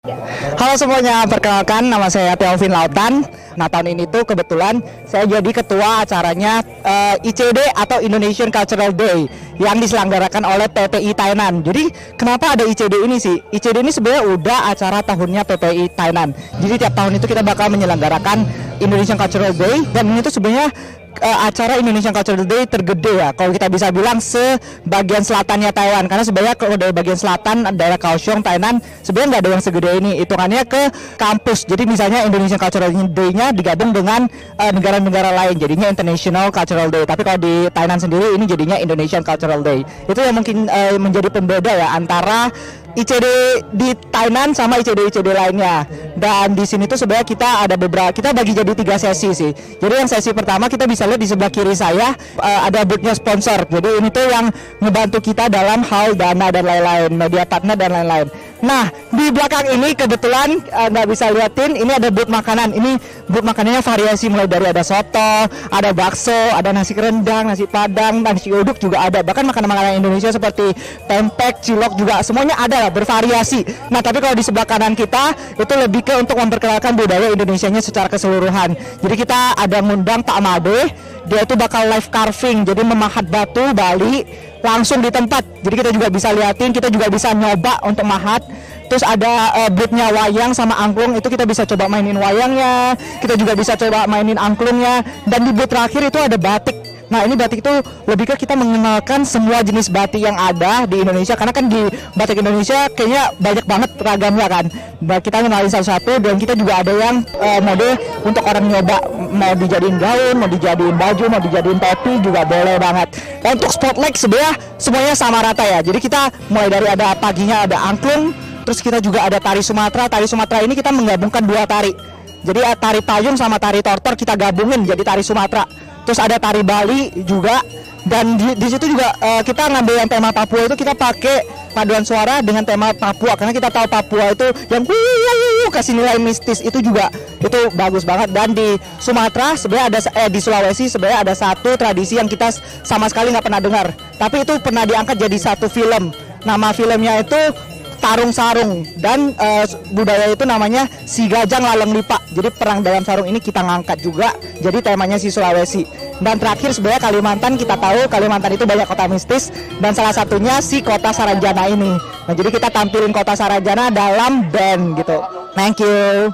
Halo semuanya, perkenalkan nama saya Teovin Lautan. Nah, tahun ini tuh kebetulan saya jadi ketua acaranya ICD atau Indonesian Cultural Day yang diselenggarakan oleh PPI Thailand. Jadi kenapa ada ICD ini sih? ICD ini sebenarnya udah acara tahunnya PPI Thailand. Jadi tiap tahun itu kita bakal menyelenggarakan Indonesian Cultural Day, dan ini tuh sebenarnya acara Indonesian Cultural Day tergede ya, kalau kita bisa bilang sebagian selatannya Taiwan, karena sebenarnya kalau dari bagian selatan daerah Kaohsiung Thailand sebenarnya nggak ada yang segede ini, hitungannya ke kampus. Jadi misalnya Indonesian Cultural Day-nya digabung dengan negara-negara lain, jadinya International Cultural Day. Tapi kalau di Thailand sendiri ini jadinya Indonesian Cultural Day. Itu yang mungkin menjadi pembeda ya antara ICD di Thailand sama ICD lainnya. Dan di sini tuh sebenarnya kita bagi jadi 3 sesi sih. Jadi yang sesi pertama kita bisa lihat di sebelah kiri saya ada boothnya sponsor. Jadi ini tuh yang ngebantu kita dalam hal dana dan lain-lain, media partner dan lain-lain. Nah, di belakang ini kebetulan nggak bisa liatin, ini ada booth makanan. Ini booth makanannya variasi, mulai dari ada soto, ada bakso, ada nasi rendang, nasi padang, nasi uduk juga ada. Bahkan makanan-makanan Indonesia seperti pempek, cilok juga semuanya ada lah, bervariasi. Nah, tapi kalau di sebelah kanan kita itu lebih ke untuk memperkenalkan budaya Indonesianya secara keseluruhan. Jadi kita ada ngundang Pak Made, dia itu bakal live carving, jadi memahat batu Bali langsung di tempat. Jadi kita juga bisa liatin, kita juga bisa nyoba untuk mahat. Terus ada boothnya wayang sama angklung, itu kita bisa coba mainin wayangnya, kita juga bisa coba mainin angklungnya. Dan di booth terakhir itu ada batik. Nah, ini batik itu lebih ke kita mengenalkan semua jenis batik yang ada di Indonesia, karena kan di batik Indonesia kayaknya banyak banget ragamnya kan. Nah, kita kenalin satu-satu, dan kita juga ada yang mode untuk orang nyoba, mau dijadiin gaun, mau dijadiin baju, mau dijadiin topi juga boleh banget. Dan untuk spotlight sebenarnya semuanya sama rata ya. Jadi kita mulai dari ada paginya ada angklung, terus kita juga ada tari Sumatera. Tari Sumatera ini kita menggabungkan 2 tari. Jadi tari payung sama tari tortor kita gabungin jadi tari Sumatera. Terus ada tari Bali juga, dan di situ juga kita ngambil yang tema Papua, itu kita pakai paduan suara dengan tema Papua, karena kita tahu Papua itu yang kasih nilai mistis, itu juga itu bagus banget. Dan di Sumatera sebenarnya ada di Sulawesi sebenarnya ada satu tradisi yang kita sama sekali nggak pernah dengar, tapi itu pernah diangkat jadi satu film. Nama filmnya itu Tarung Sarung, dan budaya itu namanya Si Gajang Laleng Lipa. Jadi perang dalam sarung ini kita ngangkat juga, jadi temanya si Sulawesi. Dan terakhir sebenarnya Kalimantan, kita tahu Kalimantan itu banyak kota mistis, dan salah satunya si kota Saranjana ini. Nah, jadi kita tampilin kota Saranjana dalam band gitu. Thank you.